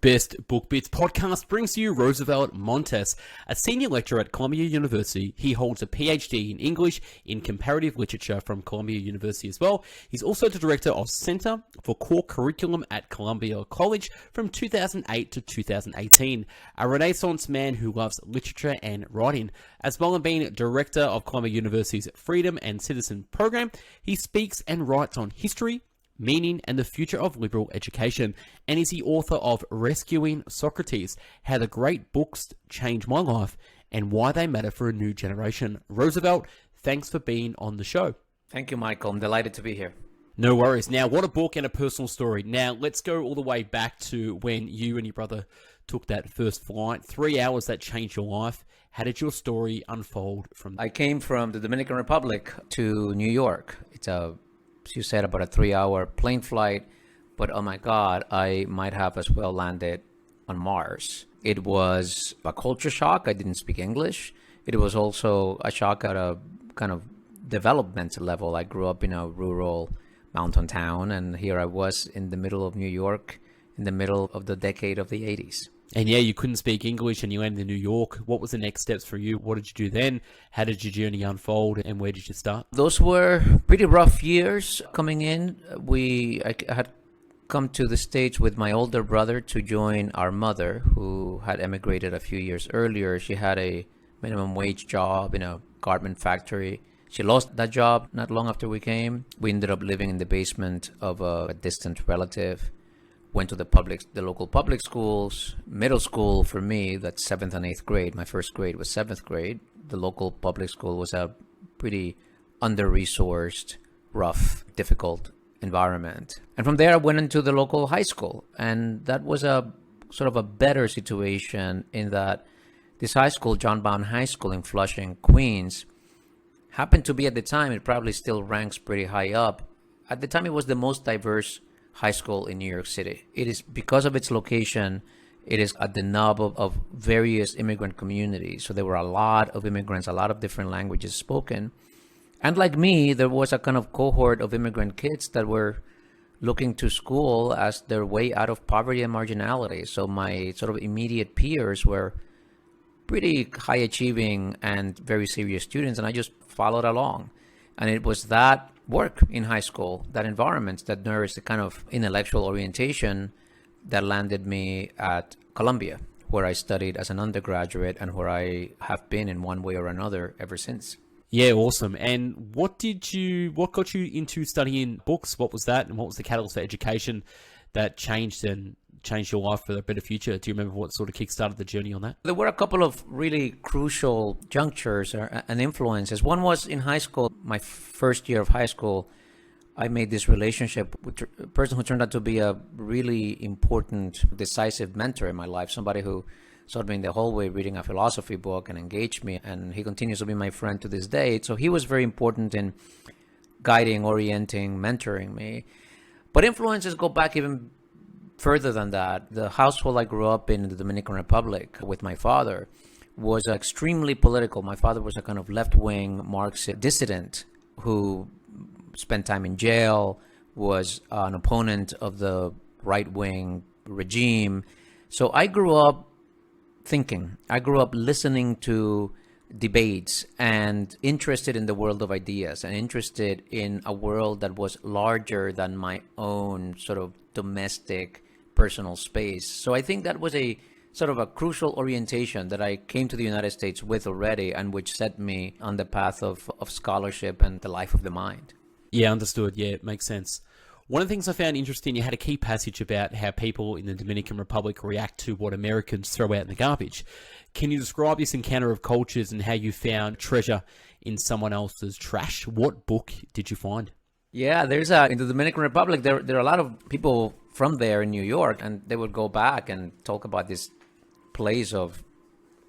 Best Book Bits podcast brings to you Roosevelt Montas, a senior lecturer at Columbia University. He holds a Ph.D. in English in Comparative Literature from Columbia University as well. He's also the director of Center for Core Curriculum at Columbia College from 2008 to 2018. A Renaissance man who loves literature and writing. As well as being director of Columbia University's Freedom and Citizen program, he speaks and writes on history, meaning, and the future of liberal education, and is the author of Rescuing Socrates, How the Great Books Changed My Life, and Why They Matter for a New Generation. Roosevelt, thanks for being on the show. Thank you, Michael. I'm delighted to be here. No worries. Now, what a book and a personal story. Now, let's go all the way back to when you and your brother took that first flight. 3 hours that changed your life. How did your story unfold from there? I came from the Dominican Republic to New York. It's you said, about a 3-hour plane flight, but oh my God, I might have as well landed on Mars. It was a culture shock. I didn't speak English. It was also a shock at a kind of developmental level. I grew up in a rural mountain town, and here I was in the middle of New York, in the middle of the decade of the 80s. And yeah, you couldn't speak English and you landed in New York. What was the next steps for you? What did you do then? How did your journey unfold and where did you start? Those were pretty rough years coming in. I had come to the States with my older brother to join our mother, who had emigrated a few years earlier. She had a minimum wage job in a garment factory. She lost that job not long after we came. We ended up living in the basement of a distant relative. Went to the local public schools. Middle school for me, that's 7th and 8th grade. My first grade was 7th grade. The local public school was a pretty under-resourced, rough, difficult environment. And from there, I went into the local high school. And that was a sort of a better situation in that this high school, John Bowne High School in Flushing, Queens, happened to be at the time, it probably still ranks pretty high up. At the time, it was the most diverse high school in New York City. It is, because of its location, it is at the nub of various immigrant communities. So there were a lot of immigrants, a lot of different languages spoken. And like me, there was a kind of cohort of immigrant kids that were looking to school as their way out of poverty and marginality. So my sort of immediate peers were pretty high achieving and very serious students, and I just followed along. And it was that work in high school, that environment that nourished the kind of intellectual orientation that landed me at Columbia, where I studied as an undergraduate and where I have been in one way or another ever since. Yeah, awesome. And what got you into studying books? What was that? And what was the catalyst for education that changed your life for a better future? Do you remember what sort of kickstarted the journey on that? There were a couple of really crucial junctures and influences. One was in high school. My first year of high school, I made this relationship with a person who turned out to be a really important, decisive mentor in my life, somebody who saw me in the hallway reading a philosophy book and engaged me, and he continues to be my friend to this day. So he was very important in guiding, orienting, mentoring me. But influences go back even further than that. The household I grew up in the Dominican Republic with my father was extremely political. My father was a kind of left-wing Marxist dissident who spent time in jail, was an opponent of the right-wing regime. So I grew up thinking. I grew up listening to debates and interested in the world of ideas and interested in a world that was larger than my own sort of domestic personal space. So I think that was a sort of a crucial orientation that I came to the United States with already, and which set me on the path of scholarship and the life of the mind. Yeah, understood. Yeah, it makes sense. One of the things I found interesting, you had a key passage about how people in the Dominican Republic react to what Americans throw out in the garbage. Can you describe this encounter of cultures and how you found treasure in someone else's trash? What book did you find? Yeah, in the Dominican Republic, there are a lot of people from there in New York, and they would go back and talk about this place of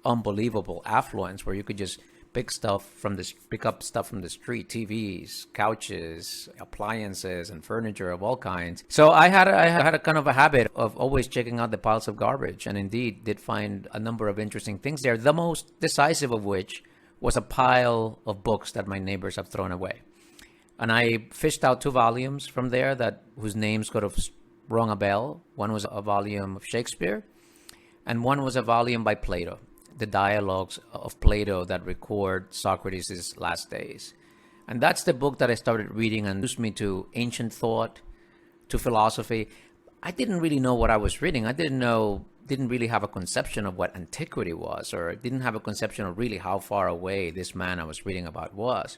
unbelievable affluence where you could just pick up stuff from the street, TVs, couches, appliances, and furniture of all kinds. So I had a kind of a habit of always checking out the piles of garbage, and indeed did find a number of interesting things there. The most decisive of which was a pile of books that my neighbors have thrown away. And I fished out 2 volumes from there whose names sort of rung a bell. One was a volume of Shakespeare, and one was a volume by Plato, the dialogues of Plato that record Socrates' last days. And that's the book that I started reading and introduced me to ancient thought, to philosophy. I didn't really know what I was reading. I didn't really have a conception of what antiquity was, or didn't have a conception of really how far away this man I was reading about was.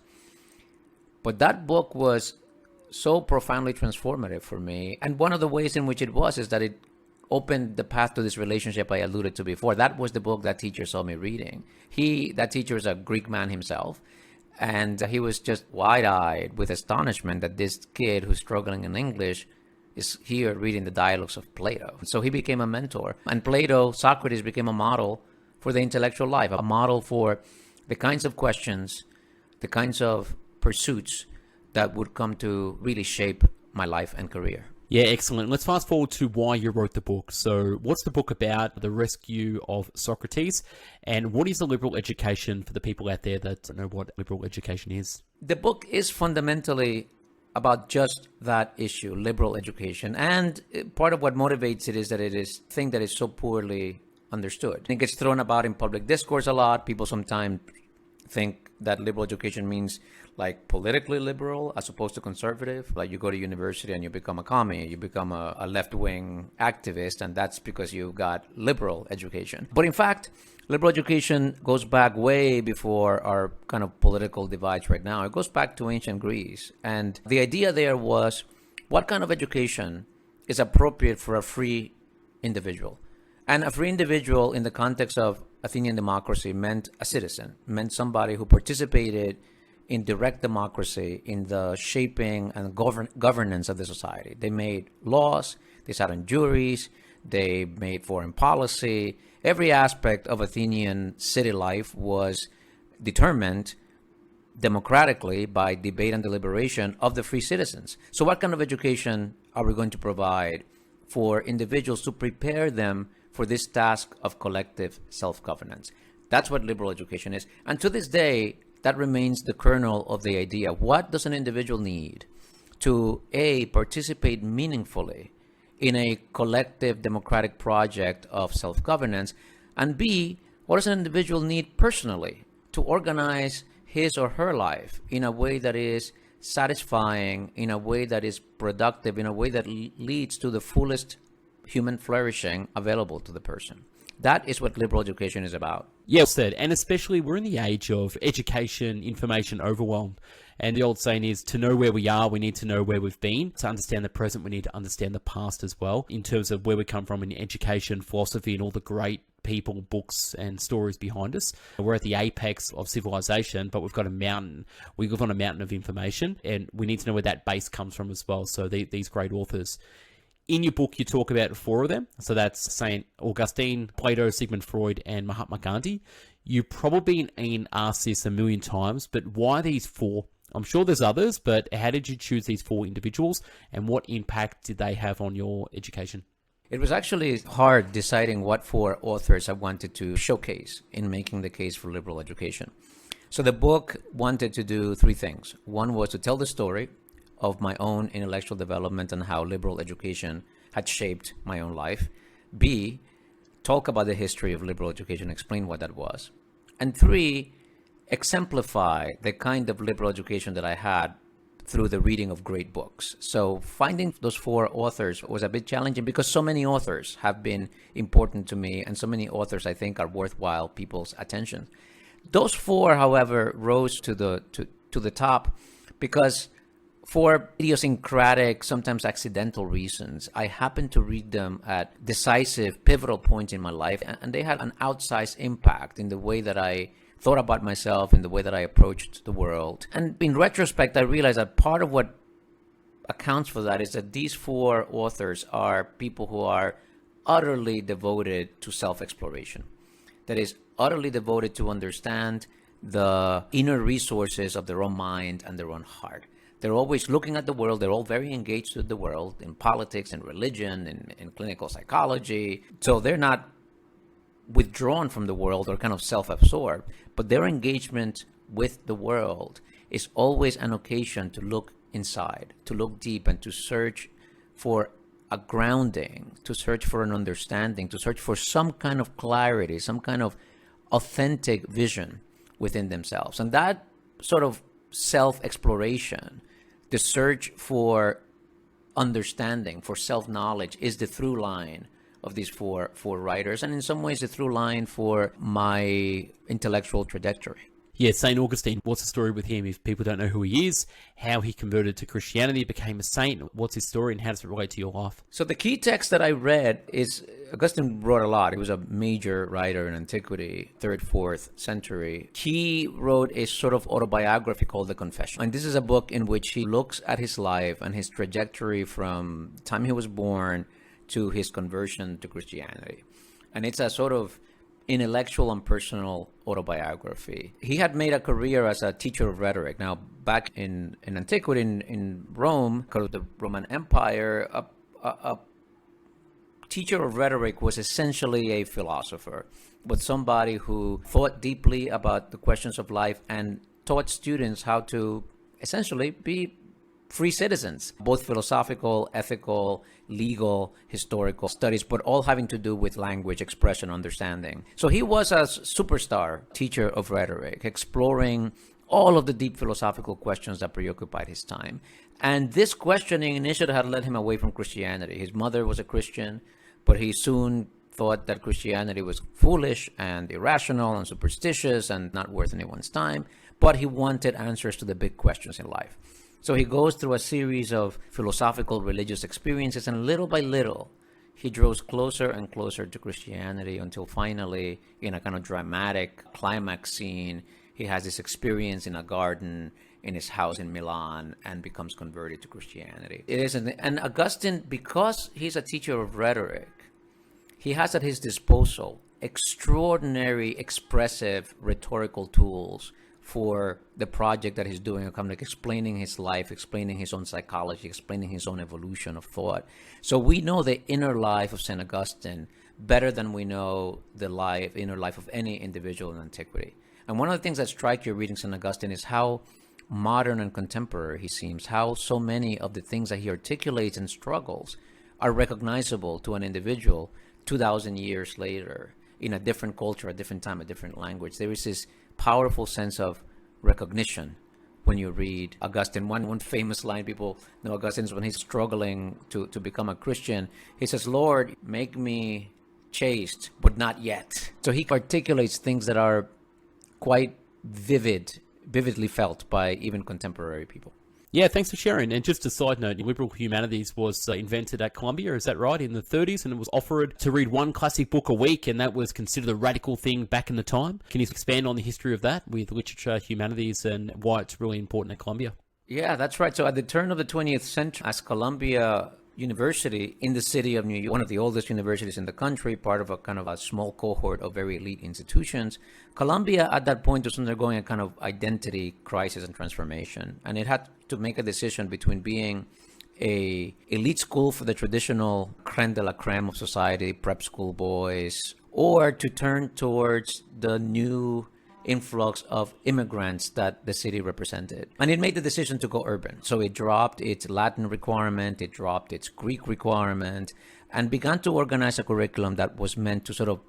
But that book was so profoundly transformative for me. And one of the ways in which it was is that it opened the path to this relationship I alluded to before. That was the book that teacher saw me reading. That teacher is a Greek man himself. And he was just wide-eyed with astonishment that this kid who's struggling in English is here reading the dialogues of Plato. So he became a mentor. And Plato, Socrates, became a model for the intellectual life, a model for the kinds of questions, the kinds of pursuits that would come to really shape my life and career. Yeah, excellent. Let's fast forward to why you wrote the book. So what's the book about, the rescue of Socrates, and what is a liberal education for the people out there that don't know what liberal education is? The book is fundamentally about just that issue, liberal education. And part of what motivates it is that it is a thing that is so poorly understood. It gets thrown about in public discourse a lot. People sometimes think that liberal education means like politically liberal as opposed to conservative. Like you go to university and you become a commie, you become a left-wing activist, and that's because you got liberal education. But in fact, liberal education goes back way before our kind of political divides right now. It goes back to ancient Greece. And the idea there was, what kind of education is appropriate for a free individual? And a free individual in the context of Athenian democracy meant a citizen, meant somebody who participated in direct democracy, in the shaping and governance of the society. They made laws, they sat on juries, they made foreign policy. Every aspect of Athenian city life was determined democratically by debate and deliberation of the free citizens. So what kind of education are we going to provide for individuals to prepare them for this task of collective self-governance? That's what liberal education is. And to this day, that remains the kernel of the idea. What does an individual need to, A, participate meaningfully in a collective democratic project of self-governance, and B, what does an individual need personally to organize his or her life in a way that is satisfying, in a way that is productive, in a way that leads to the fullest human flourishing available to the person? That is what liberal education is about. Yeah, said, and especially we're in the age of education, information overwhelm. And the old saying is, to know where we are, we need to know where we've been. To understand the present, we need to understand the past as well, in terms of where we come from in education, philosophy, and all the great people, books, and stories behind us. We're at the apex of civilization, but we've got a mountain. We live on a mountain of information, and we need to know where that base comes from as well. So these great authors. In your book, you talk about 4 of them. So that's Saint Augustine, Plato, Sigmund Freud, and Mahatma Gandhi. You've probably been asked this a million times, but why these 4? I'm sure there's others, but how did you choose these 4 individuals, and what impact did they have on your education? It was actually hard deciding what 4 authors I wanted to showcase in making the case for liberal education. So the book wanted to do 3 things. One was to tell the story of my own intellectual development and how liberal education had shaped my own life. B, talk about the history of liberal education, explain what that was. And 3, exemplify the kind of liberal education that I had through the reading of great books. So finding those 4 authors was a bit challenging because so many authors have been important to me, and so many authors I think are worthwhile people's attention. Those 4, however, rose to the top because for idiosyncratic, sometimes accidental reasons, I happened to read them at decisive, pivotal points in my life, and they had an outsized impact in the way that I thought about myself, in the way that I approached the world. And in retrospect, I realized that part of what accounts for that is that these 4 authors are people who are utterly devoted to self-exploration. That is, utterly devoted to understand the inner resources of their own mind and their own heart. They're always looking at the world. They're all very engaged with the world in politics and religion, in clinical psychology. So they're not withdrawn from the world or kind of self-absorbed, but their engagement with the world is always an occasion to look inside, to look deep, and to search for a grounding, to search for an understanding, to search for some kind of clarity, some kind of authentic vision within themselves. And that sort of self-exploration, the search for understanding, for self-knowledge, is the through line of these four writers, and in some ways the through line for my intellectual trajectory. Yeah, St. Augustine, what's the story with him if people don't know who he is, how he converted to Christianity, became a saint, what's his story, and how does it relate to your life? So the key text that I read is, Augustine wrote a lot. He was a major writer in antiquity, 3rd, 4th century. He wrote a sort of autobiography called The Confession. And this is a book in which he looks at his life and his trajectory from the time he was born to his conversion to Christianity. And it's a sort of intellectual and personal autobiography. He had made a career as a teacher of rhetoric. Now, back in antiquity, in Rome, because of the Roman Empire, a teacher of rhetoric was essentially a philosopher, but somebody who thought deeply about the questions of life and taught students how to essentially be free citizens, both philosophical, ethical, legal, historical studies, but all having to do with language, expression, understanding. So he was a superstar teacher of rhetoric, exploring all of the deep philosophical questions that preoccupied his time. And this questioning initially had led him away from Christianity. His mother was a Christian, but he soon thought that Christianity was foolish and irrational and superstitious and not worth anyone's time. But he wanted answers to the big questions in life. So he goes through a series of philosophical religious experiences, and little by little, he draws closer and closer to Christianity until finally, in a kind of dramatic climax scene, he has this experience in a garden in his house in Milan and becomes converted to Christianity. And Augustine, because he's a teacher of rhetoric, he has at his disposal extraordinary expressive rhetorical tools for the project that he's doing, kind of like explaining his life, explaining his own psychology, explaining his own evolution of thought. So we know the inner life of St. Augustine better than we know the inner life of any individual in antiquity. And one of the things that strike you reading St. Augustine is how modern and contemporary he seems, how so many of the things that he articulates and struggles are recognizable to an individual 2,000 years later in a different culture, a different time, a different language. There is this powerful sense of recognition when you read Augustine. One famous line people know Augustine is when he's struggling to become a Christian. He says, "Lord, make me chaste, but not yet." So he articulates things that are quite vividly felt by even contemporary people. Yeah, thanks for sharing. And just a side note, liberal humanities was invented at Columbia, is that right, in the 30s? And it was offered to read one classic book a week, and that was considered a radical thing back in the time. Can you expand on the history of that with literature, humanities, and why it's really important at Columbia? Yeah, that's right. So at the turn of the 20th century, as Columbia University in the city of New York, one of the oldest universities in the country, part of a kind of a small cohort of very elite institutions, Columbia at that point was undergoing a kind of identity crisis and transformation. And it had to make a decision between being a elite school for the traditional creme de la creme of society, prep school boys, or to turn towards the new influx of immigrants that the city represented. And it made the decision to go urban. So it dropped its Latin requirement, it dropped its Greek requirement, and began to organize a curriculum that was meant to sort of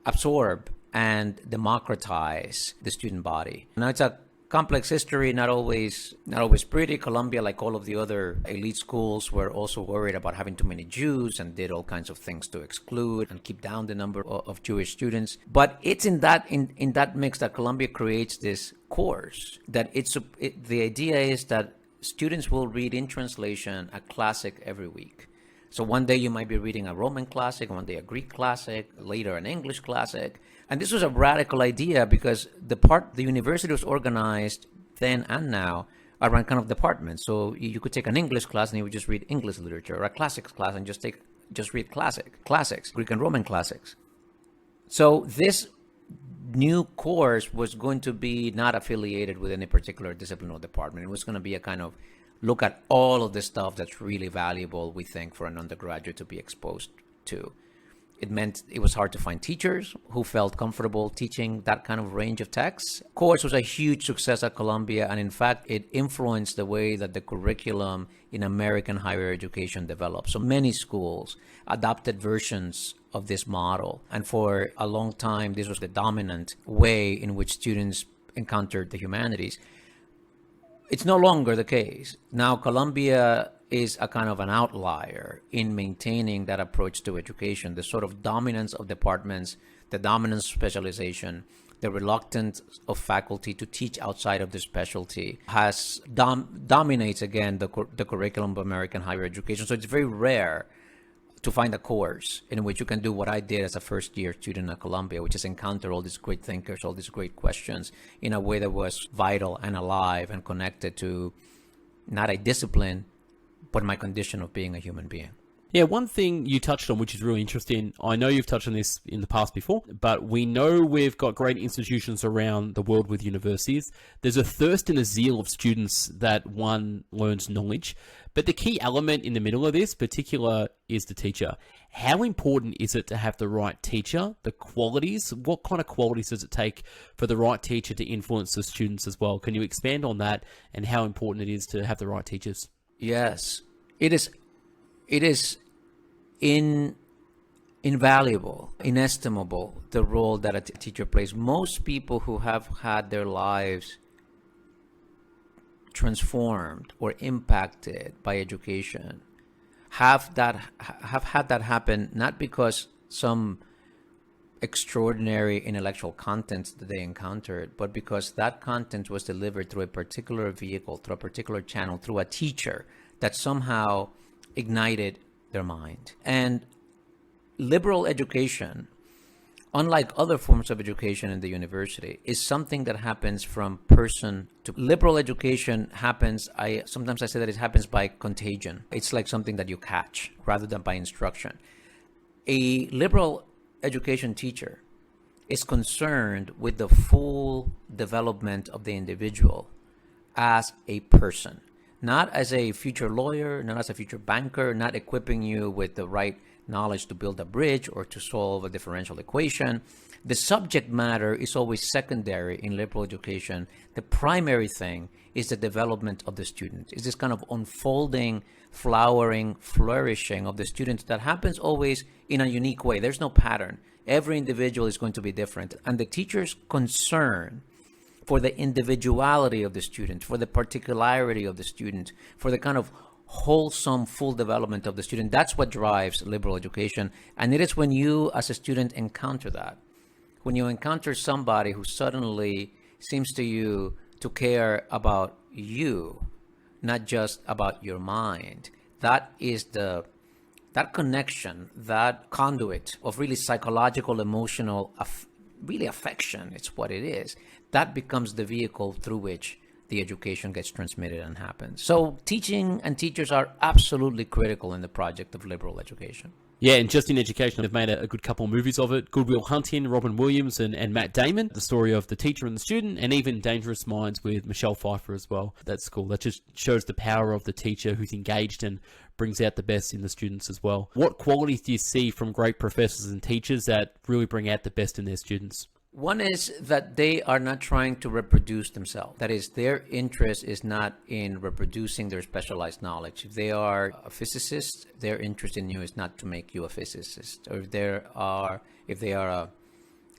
absorb and democratize the student body. Now it's a complex history, not always pretty. Columbia, like all of the other elite schools, were also worried about having too many Jews and did all kinds of things to exclude and keep down the number of Jewish students. But it's in that mix that Columbia creates this course that the idea is that students will read in translation a classic every week. So one day you might be reading a Roman classic, one day a Greek classic, later an English classic. And this was a radical idea because the university was organized then and now around kind of departments. So you could take an English class and you would just read English literature, or a classics class and just read classics, Greek and Roman classics. So this new course was going to be not affiliated with any particular discipline or department. It was going to be a kind of look at all of the stuff that's really valuable, we think, for an undergraduate to be exposed to. It meant it was hard to find teachers who felt comfortable teaching that kind of range of texts. Course was a huge success at Columbia, and in fact, it influenced the way that the curriculum in American higher education developed. So many schools adopted versions of this model, and for a long time, this was the dominant way in which students encountered the humanities. It's no longer the case. Now, Columbia is a kind of an outlier in maintaining that approach to education, the sort of dominance of departments, the dominance of specialization, the reluctance of faculty to teach outside of the specialty has dominates again the curriculum of American higher education. So it's very rare to find a course in which you can do what I did as a first-year student at Columbia, which is encounter all these great thinkers, all these great questions in a way that was vital and alive and connected to not a discipline, but my condition of being a human being. Yeah, one thing you touched on, which is really interesting, I know you've touched on this in the past before, but we know we've got great institutions around the world with universities. There's a thirst and a zeal of students that one learns knowledge, but the key element in the middle of this particular is the teacher. How important is it to have the right teacher, the qualities? What kind of qualities does it take for the right teacher to influence the students as well? Can you expand on that and how important it is to have the right teachers? Yes, it is invaluable, inestimable, the role that a teacher plays. Most people who have had their lives transformed or impacted by education have had that happen not because some extraordinary intellectual content that they encountered, but because that content was delivered through a particular vehicle, through a particular channel, through a teacher that somehow ignited their mind. And liberal education, unlike other forms of education in the university, is something that happens from person to liberal education happens. Sometimes I say that it happens by contagion. It's like something that you catch rather than by instruction. A liberal education teacher is concerned with the full development of the individual as a person, not as a future lawyer, not as a future banker, not equipping you with the right knowledge to build a bridge or to solve a differential equation. The subject matter is always secondary in liberal education. The primary thing is the development of the student. It's this kind of unfolding, flowering, flourishing of the student that happens always in a unique way. There's no pattern. Every individual is going to be different. And the teacher's concern for the individuality of the student, for the particularity of the student, for the kind of wholesome, full development of the student, that's what drives liberal education. And it is when you, as a student, encounter that, when you encounter somebody who suddenly seems to you to care about you, not just about your mind, that is that connection, that conduit of really psychological, emotional, really affection, it's what it is, that becomes the vehicle through which the education gets transmitted and happens. So teaching and teachers are absolutely critical in the project of liberal education. Yeah, and just in education, they've made a good couple of movies of it. Good Will Hunting, Robin Williams, and Matt Damon. The story of the teacher and the student, and even Dangerous Minds with Michelle Pfeiffer as well. That's cool. That just shows the power of the teacher who's engaged and brings out the best in the students as well. What qualities do you see from great professors and teachers that really bring out the best in their students? One is that they are not trying to reproduce themselves. That is, their interest is not in reproducing their specialized knowledge. If they are a physicist, their interest in you is not to make you a physicist. Or if they are a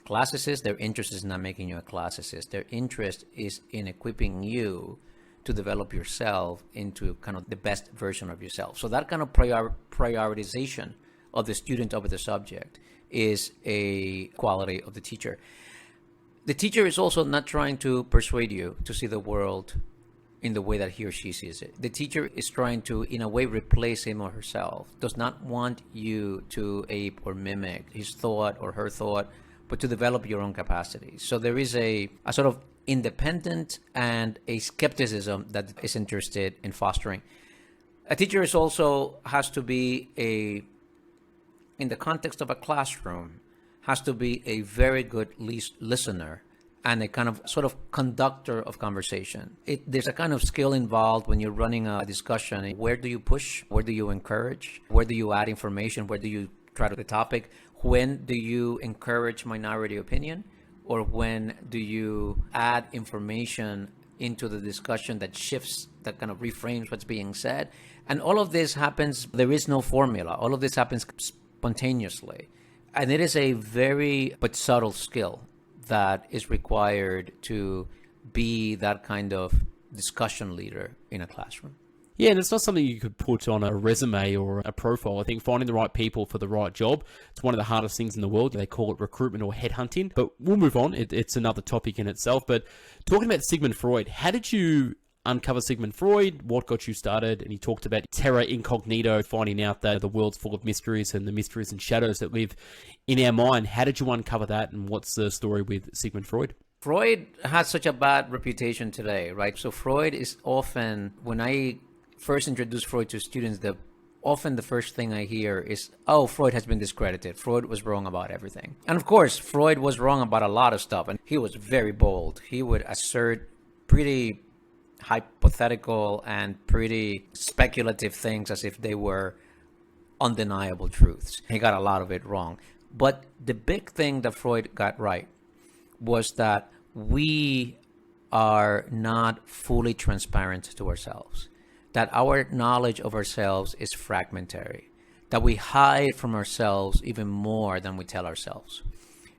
classicist, their interest is not making you a classicist. Their interest is in equipping you to develop yourself into kind of the best version of yourself. So that kind of prioritization of the student over the subject is a quality of the teacher. The teacher is also not trying to persuade you to see the world in the way that he or she sees it. The teacher is trying to, in a way, replace him or herself, does not want you to ape or mimic his thought or her thought, but to develop your own capacities. So there is a sort of independent and a skepticism that is interested in fostering. A teacher is also has to be in the context of a classroom, has to be a very good listener and a kind of sort of conductor of conversation. There's a kind of skill involved when you're running a discussion. Where do you push? Where do you encourage? Where do you add information? Where do you try to the topic, when do you encourage minority opinion, or when do you add information into the discussion that shifts, that kind of reframes what's being said? And all of this happens, there is no formula. All of this happens spontaneously. And it is a very but subtle skill that is required to be that kind of discussion leader in a classroom. Yeah, and it's not something you could put on a resume or a profile. I think finding the right people for the right job, it's one of the hardest things in the world. They call it recruitment or headhunting. But we'll move on. It's another topic in itself. But talking about Sigmund Freud, how did you uncover Sigmund Freud? What got you started? And he talked about terra incognito, finding out that the world's full of mysteries and the mysteries and shadows that live in our mind. How did you uncover that? And what's the story with Sigmund Freud? Freud has such a bad reputation today, right? So Freud is often, when I first introduce Freud to students, often the first thing I hear is, oh, Freud has been discredited. Freud was wrong about everything. And of course, Freud was wrong about a lot of stuff, and he was very bold. He would assert pretty hypothetical and pretty speculative things as if they were undeniable truths. He got a lot of it wrong. But the big thing that Freud got right was that we are not fully transparent to ourselves, that our knowledge of ourselves is fragmentary, that we hide from ourselves even more than we tell ourselves,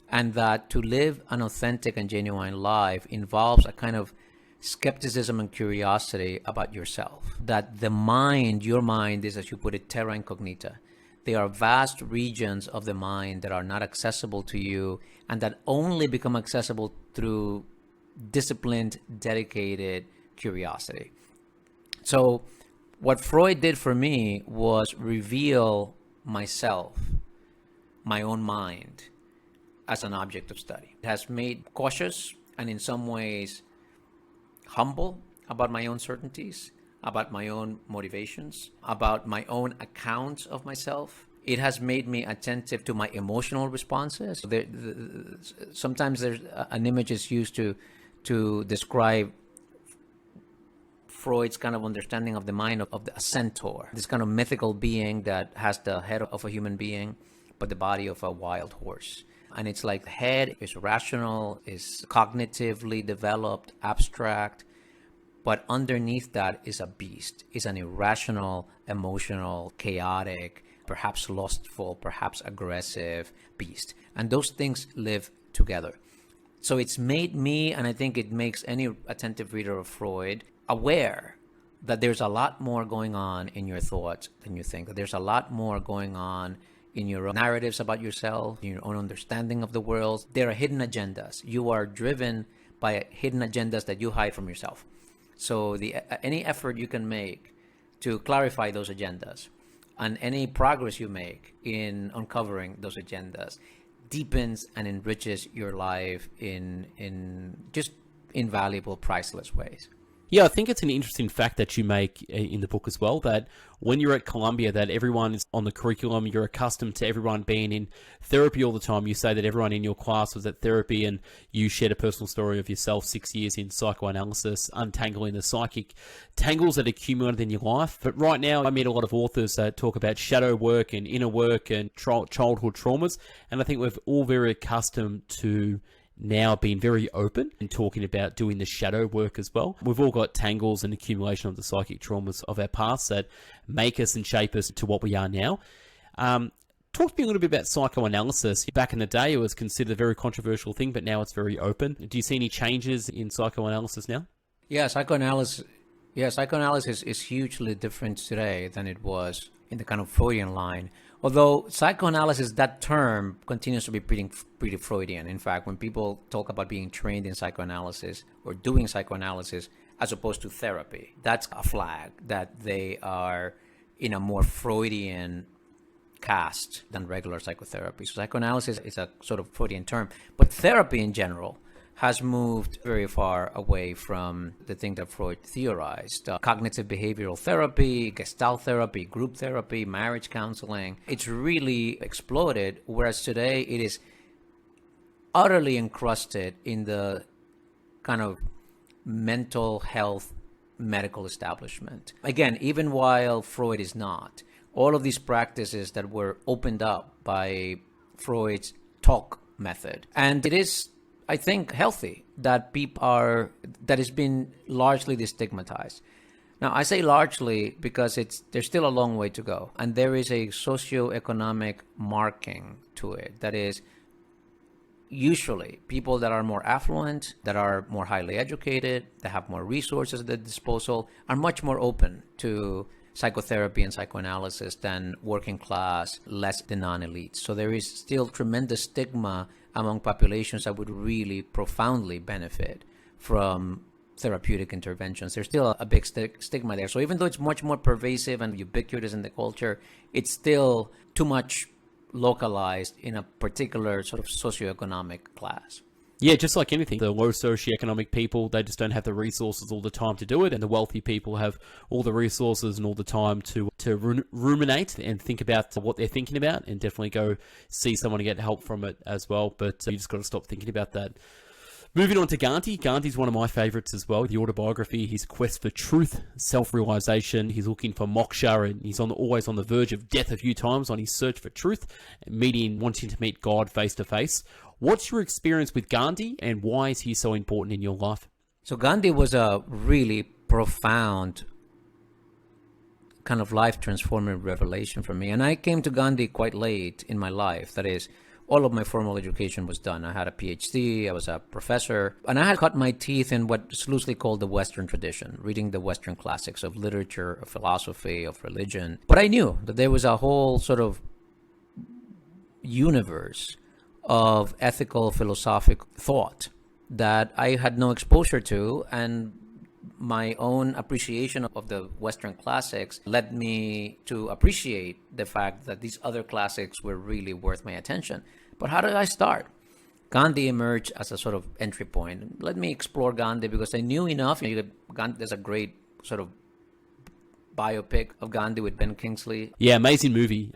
and that to live an authentic and genuine life involves a kind of skepticism and curiosity about yourself, that the mind, your mind, is, as you put it, terra incognita. They are vast regions of the mind that are not accessible to you and that only become accessible through disciplined, dedicated curiosity. So what Freud did for me was reveal myself, my own mind, as an object of study. It has made cautious and in some ways humble about my own certainties, about my own motivations, about my own accounts of myself. It has made me attentive to my emotional responses. Sometimes there's an image is used to describe Freud's kind of understanding of the mind of a centaur, this kind of mythical being that has the head of a human being, but the body of a wild horse. And it's like the head is rational, is cognitively developed, abstract, but underneath that is a beast, is an irrational, emotional, chaotic, perhaps lustful, perhaps aggressive beast. And those things live together. So it's made me, and I think it makes any attentive reader of Freud, aware that there's a lot more going on in your thoughts than you think, that there's a lot more going on in your own narratives about yourself, in your own understanding of the world. There are hidden agendas. You are driven by hidden agendas that you hide from yourself. So any effort you can make to clarify those agendas and any progress you make in uncovering those agendas deepens and enriches your life in just invaluable, priceless ways. Yeah, I think it's an interesting fact that you make in the book as well, that when you're at Columbia, that everyone is on the curriculum, you're accustomed to everyone being in therapy all the time. You say that everyone in your class was at therapy, and you shared a personal story of yourself, 6 years in psychoanalysis, untangling the psychic tangles that accumulated in your life. But right now, I meet a lot of authors that talk about shadow work and inner work and childhood traumas, and I think we're all very accustomed to now being very open and talking about doing the shadow work as well. We've all got tangles and accumulation of the psychic traumas of our past that make us and shape us to what we are now. Talk to me a little bit about psychoanalysis. Back in the day, it was considered a very controversial thing, but now it's very open. Do you see any changes in psychoanalysis now? Yeah, psychoanalysis is hugely different today than it was in the kind of Freudian line. Although psychoanalysis, that term continues to be pretty Freudian. In fact, when people talk about being trained in psychoanalysis or doing psychoanalysis as opposed to therapy, that's a flag that they are in a more Freudian cast than regular psychotherapy. So psychoanalysis is a sort of Freudian term, but therapy in general has moved very far away from the thing that Freud theorized. Cognitive behavioral therapy, gestalt therapy, group therapy, marriage counseling. It's really exploded, whereas today it is utterly encrusted in the kind of mental health medical establishment. Again, even while Freud is not, all of these practices that were opened up by Freud's talk method. And it is, I think, healthy that that has been largely destigmatized. Now, I say largely because there's still a long way to go. And there is a socioeconomic marking to it. That is, usually people that are more affluent, that are more highly educated, that have more resources at their disposal, are much more open to psychotherapy and psychoanalysis than working class, less than non-elites. So there is still tremendous stigma among populations that would really profoundly benefit from therapeutic interventions. There's still a big stigma there. So even though it's much more pervasive and ubiquitous in the culture, it's still too much localized in a particular sort of socioeconomic class. Yeah, just like anything, the low socioeconomic people, they just don't have the resources all the time to do it, and the wealthy people have all the resources and all the time to ruminate and think about what they're thinking about, and definitely go see someone to get help from it as well. But you just got to stop thinking about that. Moving on to Gandhi. Gandhi's one of my favorites as well. The autobiography, his quest for truth, self-realization. He's looking for moksha, and he's always on the verge of death a few times on his search for truth, wanting to meet God face to face. What's your experience with Gandhi, and why is he so important in your life? So Gandhi was a really profound kind of life-transforming revelation for me. And I came to Gandhi quite late in my life. That is, all of my formal education was done. I had a Ph.D., I was a professor, and I had cut my teeth in what's loosely called the Western tradition, reading the Western classics of literature, of philosophy, of religion. But I knew that there was a whole sort of universe of ethical, philosophic thought that I had no exposure to, and my own appreciation of the Western classics led me to appreciate the fact that these other classics were really worth my attention. But how did I start? Gandhi emerged as a sort of entry point. Let me explore Gandhi because I knew enough. There's a great sort of biopic of Gandhi with Ben Kingsley. Yeah, amazing movie,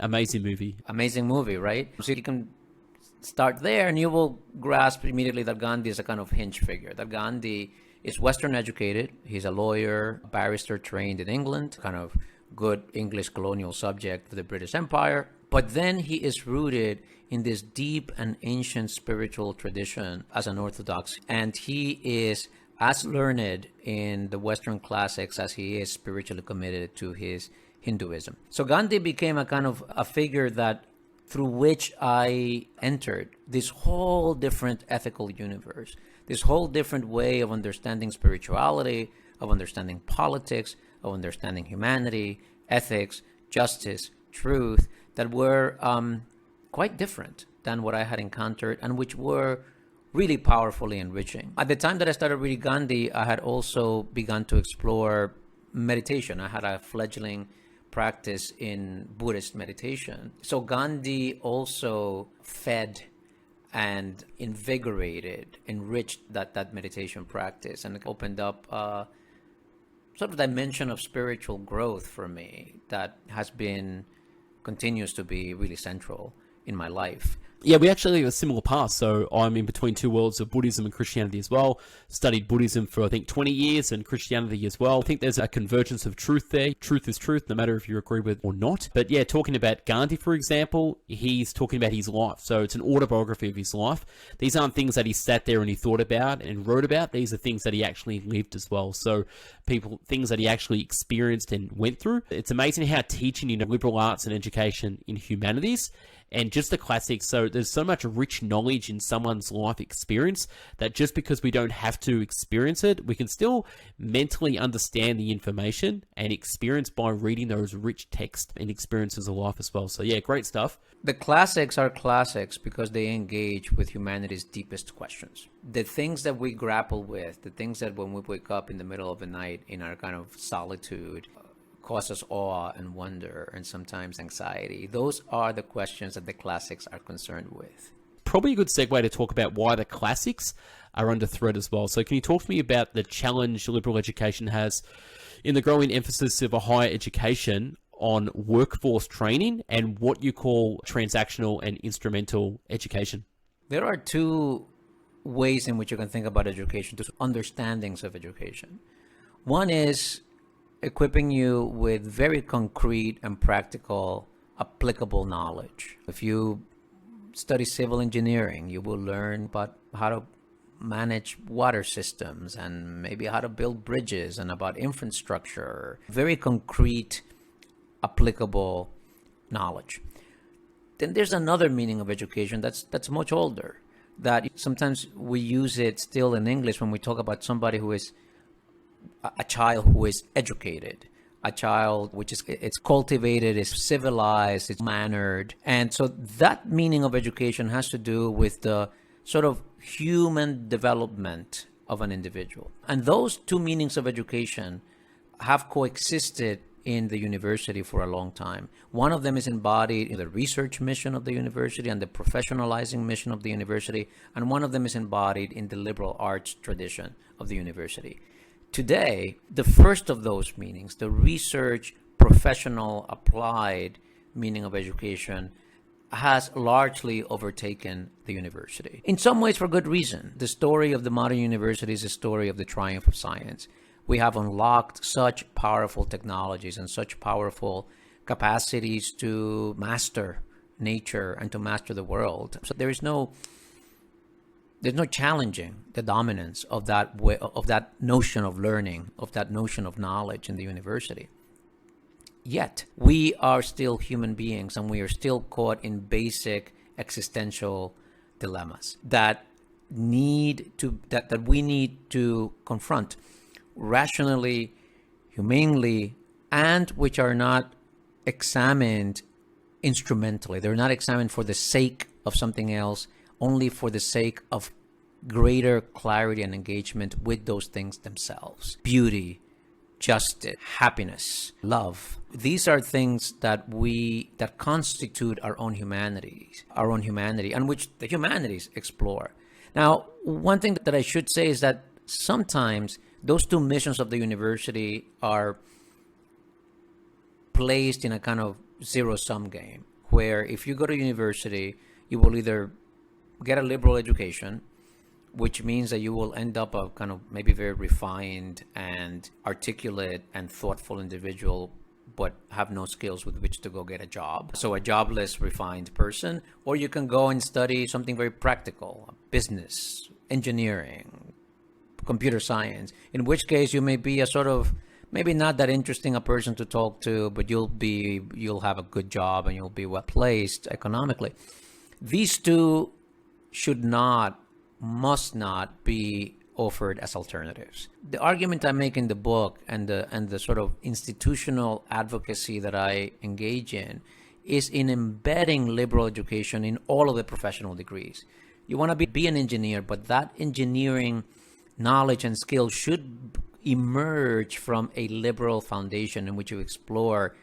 right? So you can start there and you will grasp immediately that Gandhi is a kind of hinge figure, that Gandhi is Western educated. He's a lawyer, barrister trained in England, kind of good English colonial subject of the British Empire. But then he is rooted in this deep and ancient spiritual tradition as an Orthodox. And he is as learned in the Western classics as he is spiritually committed to his Hinduism. So Gandhi became a kind of a figure that through which I entered this whole different ethical universe, this whole different way of understanding spirituality, of understanding politics, of understanding humanity, ethics, justice, truth, that were quite different than what I had encountered and which were really powerfully enriching. At the time that I started reading Gandhi, I had also begun to explore meditation. I had a fledgling practice in Buddhist meditation. So Gandhi also fed and invigorated, enriched that meditation practice, and it opened up a sort of dimension of spiritual growth for me that continues to be really central in my life. Yeah, we actually have a similar path. So I'm in between two worlds of Buddhism and Christianity as well. Studied Buddhism for, I think, 20 years and Christianity as well. I think there's a convergence of truth there. Truth is truth, no matter if you agree with it or not. But yeah, talking about Gandhi, for example, he's talking about his life. So it's an autobiography of his life. These aren't things that he sat there and he thought about and wrote about. These are things that he actually lived as well. So things that he actually experienced and went through. It's amazing how teaching in liberal arts and education in humanities and just the classics. So there's so much rich knowledge in someone's life experience that just because we don't have to experience it, we can still mentally understand the information and experience by reading those rich texts and experiences of life as well. So yeah, great stuff. The classics are classics because they engage with humanity's deepest questions. The things that we grapple with, the things that when we wake up in the middle of the night in our kind of solitude, cause us awe and wonder and sometimes anxiety. Those are the questions that the classics are concerned with. Probably a good segue to talk about why the classics are under threat as well. So can you talk to me about the challenge liberal education has in the growing emphasis of a higher education on workforce training and what you call transactional and instrumental education? There are two ways in which you can think about education, two understandings of education. One is equipping you with very concrete and practical, applicable knowledge. If you study civil engineering, you will learn about how to manage water systems and maybe how to build bridges and about infrastructure. Very concrete, applicable knowledge. Then there's another meaning of education that's much older, that sometimes we use it still in English when we talk about somebody who is a child who is educated, a child which is, it's cultivated, is civilized, it's mannered. And so that meaning of education has to do with the sort of human development of an individual. And those two meanings of education have coexisted in the university for a long time. One of them is embodied in the research mission of the university and the professionalizing mission of the university, and one of them is embodied in the liberal arts tradition of the university. Today, the first of those meanings, the research, professional, applied meaning of education, has largely overtaken the university. In some ways for good reason. The story of the modern university is a story of the triumph of science. We have unlocked such powerful technologies and such powerful capacities to master nature and to master the world. So there's no challenging the dominance of that way, of that notion of learning, of that notion of knowledge in the university. Yet we are still human beings, and we are still caught in basic existential dilemmas that we need to confront rationally, humanely, and which are not examined instrumentally. They're not examined for the sake of something else, only for the sake of greater clarity and engagement with those things themselves. Beauty, justice, happiness, love. These are things that constitute our own humanity, and which the humanities explore. Now, one thing that I should say is that sometimes those two missions of the university are placed in a kind of zero-sum game, where if you go to university, you will either get a liberal education, which means that you will end up a kind of maybe very refined and articulate and thoughtful individual, but have no skills with which to go get a job. So a jobless, refined person. Or you can go and study something very practical, business, engineering, computer science, in which case you may be a sort of, maybe not that interesting a person to talk to, but you'll have a good job and you'll be well placed economically. These two must not be offered as alternatives. The argument I make in the book and the sort of institutional advocacy that I engage in is in embedding liberal education in all of the professional degrees. You want to be an engineer, but that engineering knowledge and skill should emerge from a liberal foundation in which you explore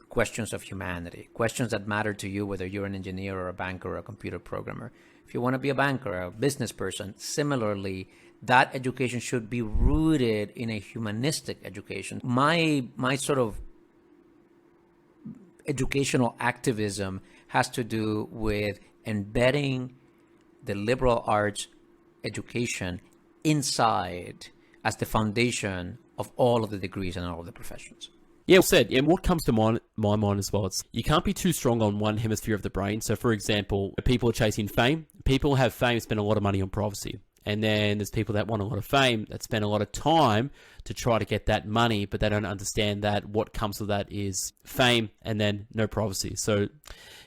questions of humanity, questions that matter to you, whether you're an engineer or a banker or a computer programmer. If you want to be a banker or a business person, similarly, that education should be rooted in a humanistic education. My sort of educational activism has to do with embedding the liberal arts education inside as the foundation of all of the degrees and all of the professions. Yeah, well said. And what comes to my mind as well, it's you can't be too strong on one hemisphere of the brain. So, for example, people are chasing fame. People who have fame spend a lot of money on privacy. And then there's people that want a lot of fame that spend a lot of time to try to get that money, but they don't understand that what comes with that is fame and then no privacy. So,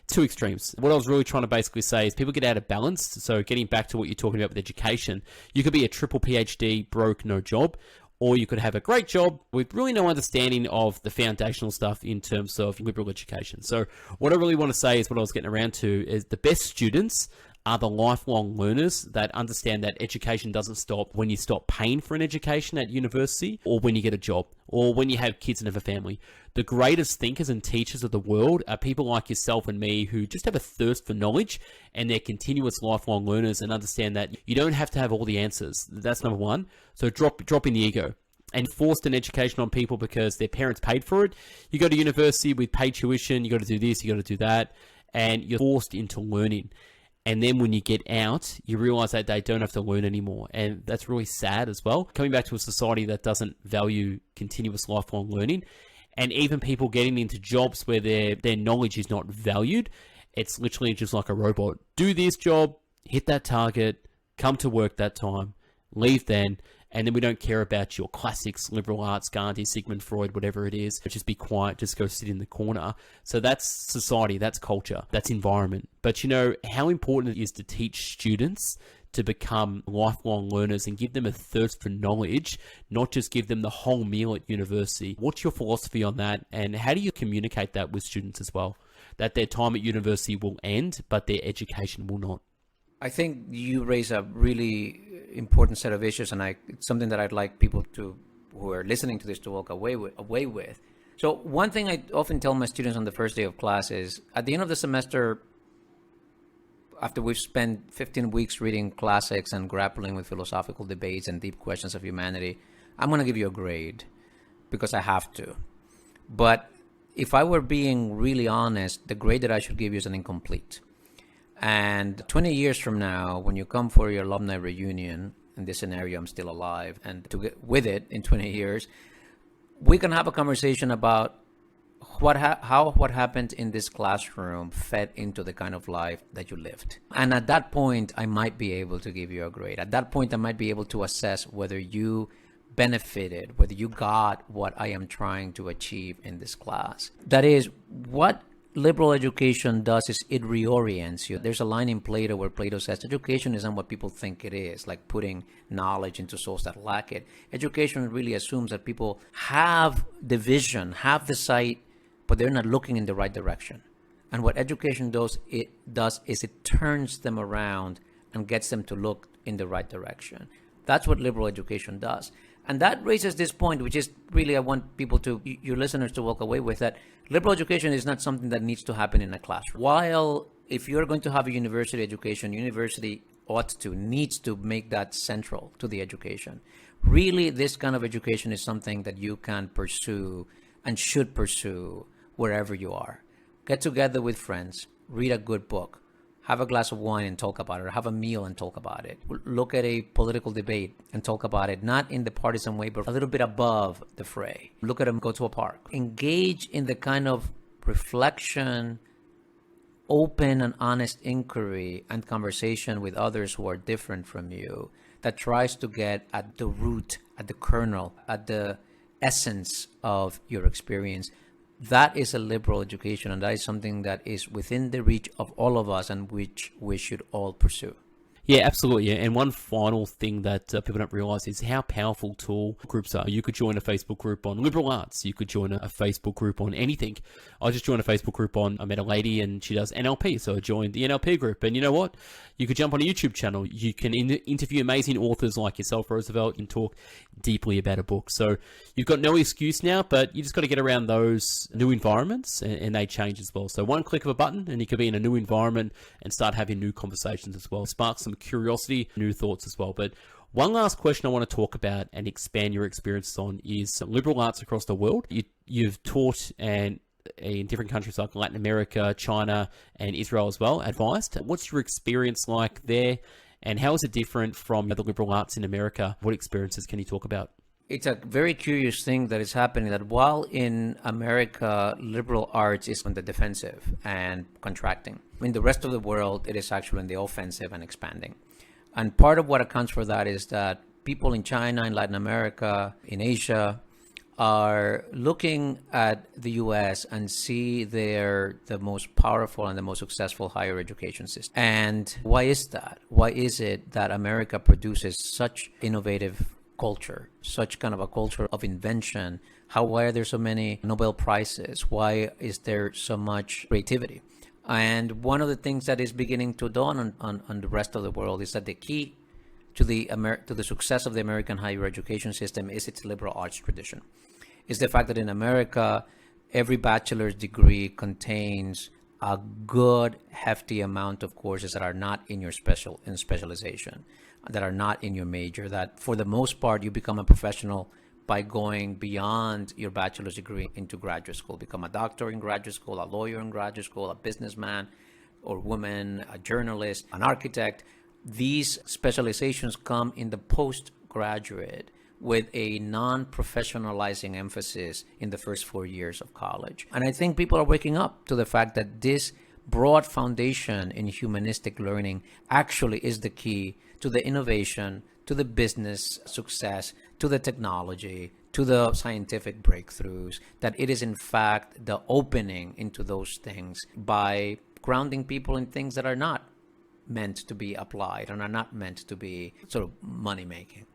two extremes. What I was really trying to basically say is people get out of balance. So, getting back to what you're talking about with education, you could be a triple PhD, broke, no job. Or you could have a great job with really no understanding of the foundational stuff in terms of liberal education. So what I really want to say is what I was getting around to is the best students are the lifelong learners that understand that education doesn't stop when you stop paying for an education at university or when you get a job or when you have kids and have a family. The greatest thinkers and teachers of the world are people like yourself and me who just have a thirst for knowledge and they're continuous lifelong learners and understand that you don't have to have all the answers. That's number one. So dropping the ego. And forced an education on people because their parents paid for it. You go to university with paid tuition, you got to do this, you got to do that, and you're forced into learning. And then when you get out, you realize that they don't have to learn anymore. And that's really sad as well. Coming back to a society that doesn't value continuous lifelong learning, and even people getting into jobs where their knowledge is not valued. It's literally just like a robot. Do this job, hit that target, come to work that time, leave then, and then we don't care about your classics, liberal arts, Gandhi, Sigmund Freud, whatever it is. Just be quiet, just go sit in the corner. So that's society, that's culture, that's environment. But you know how important it is to teach students to become lifelong learners and give them a thirst for knowledge, not just give them the whole meal at university. What's your philosophy on that, and how do you communicate that with students as well? That their time at university will end, but their education will not. I think you raise a really important set of issues, and it's something that I'd like people who are listening to this to walk away with. So one thing I often tell my students on the first day of class is, at the end of the semester, after we've spent 15 weeks reading classics and grappling with philosophical debates and deep questions of humanity, I'm going to give you a grade because I have to. But if I were being really honest, the grade that I should give you is an incomplete. And 20 years from now, when you come for your alumni reunion, in this scenario, I'm still alive, and to get with it in 20 years, we can have a conversation about what happened in this classroom fed into the kind of life that you lived. And at that point, I might be able to give you a grade. At that point, I might be able to assess whether you benefited, whether you got what I am trying to achieve in this class. That is, what liberal education does is it reorients you. There's a line in Plato where Plato says education isn't what people think it is, like putting knowledge into souls that lack it. Education really assumes that people have the vision, have the sight, but they're not looking in the right direction. And what education does is it turns them around and gets them to look in the right direction. That's what liberal education does. And that raises this point, which is really, I want your listeners to walk away with, that liberal education is not something that needs to happen in a classroom. While if you're going to have a university education, university needs to make that central to the education. Really, this kind of education is something that you can pursue and should pursue wherever you are. Get together with friends, read a good book, have a glass of wine and talk about it, or have a meal and talk about it. Look at a political debate and talk about it, not in the partisan way, but a little bit above the fray. Look at them go to a park. Engage in the kind of reflection, open and honest inquiry and conversation with others who are different from you that tries to get at the root, at the kernel, at the essence of your experience. That is a liberal education, and that is something that is within the reach of all of us and which we should all pursue. Yeah, absolutely. Yeah. And one final thing that people don't realize is how powerful tool groups are. You could join a Facebook group on liberal arts. You could join a Facebook group on anything. I just joined a Facebook group I met a lady and she does NLP. So I joined the NLP group. And you know what? You could jump on a YouTube channel. You can interview amazing authors like yourself, Roosevelt, and talk deeply about a book. So you've got no excuse now, but you just got to get around those new environments and they change as well. So one click of a button and you could be in a new environment and start having new conversations as well. Spark some curiosity, new thoughts as well. But one last question I want to talk about and expand your experiences on is liberal arts across the world. You've taught and in different countries like Latin America, China, and Israel as well, advised. What's your experience like there, and how is it different from the liberal arts in America? What experiences can you talk about? It's a very curious thing that is happening, that while in America, liberal arts is on the defensive and contracting, in the rest of the world, it is actually in the offensive and expanding. And part of what accounts for that is that people in China, in Latin America, in Asia, are looking at the U.S. and see the most powerful and the most successful higher education system. And why is that? Why is it that America produces such innovative culture, such kind of a culture of invention? Why are there so many Nobel Prizes? Why is there so much creativity? And one of the things that is beginning to dawn on the rest of the world is that the key to the success of the American higher education system is its liberal arts tradition. Is the fact that in America, every bachelor's degree contains a good, hefty amount of courses that are not in your specialization, that are not in your major, that for the most part, you become a professional by going beyond your bachelor's degree into graduate school. Become a doctor in graduate school, a lawyer in graduate school, a businessman, or woman, a journalist, an architect. These specializations come in the postgraduate with a non-professionalizing emphasis in the first 4 years of college. And I think people are waking up to the fact that this broad foundation in humanistic learning actually is the key to the innovation, to the business success, to the technology, to the scientific breakthroughs, that it is in fact the opening into those things by grounding people in things that are not meant to be applied and are not meant to be sort of money-making.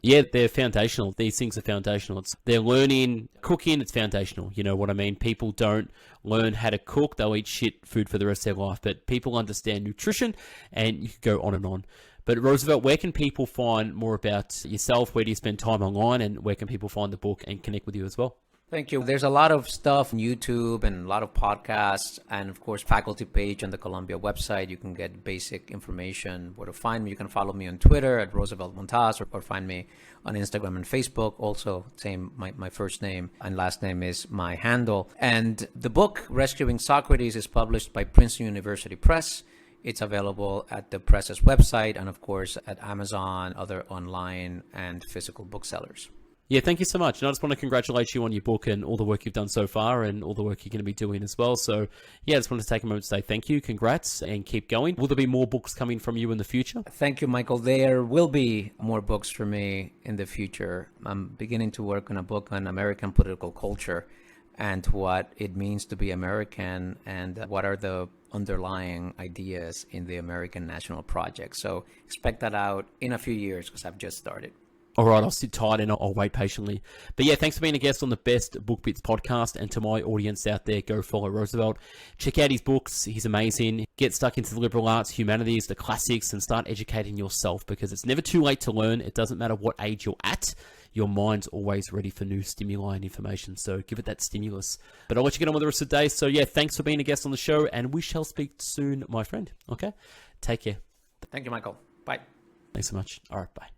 Yeah, they're foundational. These things are foundational. They're learning cooking, it's foundational. You know what I mean? People don't learn how to cook. They'll eat shit food for the rest of their life. But people understand nutrition, and you could go on and on. But Roosevelt, where can people find more about yourself? Where do you spend time online? And where can people find the book and connect with you as well? Thank you. There's a lot of stuff on YouTube and a lot of podcasts, and of course, faculty page on the Columbia website. You can get basic information where to find me. You can follow me on Twitter at Roosevelt Montas, or find me on Instagram and Facebook. Also, same, my first name and last name is my handle. And the book, Rescuing Socrates, is published by Princeton University Press. It's available at the press's website and, of course, at Amazon, other online and physical booksellers. Yeah, thank you so much. And I just want to congratulate you on your book and all the work you've done so far and all the work you're going to be doing as well. So, yeah, I just wanted to take a moment to say thank you, congrats, and keep going. Will there be more books coming from you in the future? Thank you, Michael. There will be more books for me in the future. I'm beginning to work on a book on American political culture and what it means to be American and what are the underlying ideas in the American National Project. So expect that out in a few years because I've just started. All right, I'll sit tight and I'll wait patiently. But yeah, thanks for being a guest on the Best Book Bits podcast. And to my audience out there, go follow Roosevelt. Check out his books. He's amazing. Get stuck into the liberal arts, humanities, the classics, and start educating yourself because it's never too late to learn. It doesn't matter what age you're at. Your mind's always ready for new stimuli and information. So give it that stimulus. But I'll let you get on with the rest of the day. So yeah, thanks for being a guest on the show. And we shall speak soon, my friend. Okay? Take care. Thank you, Michael. Bye. Thanks so much. All right, bye.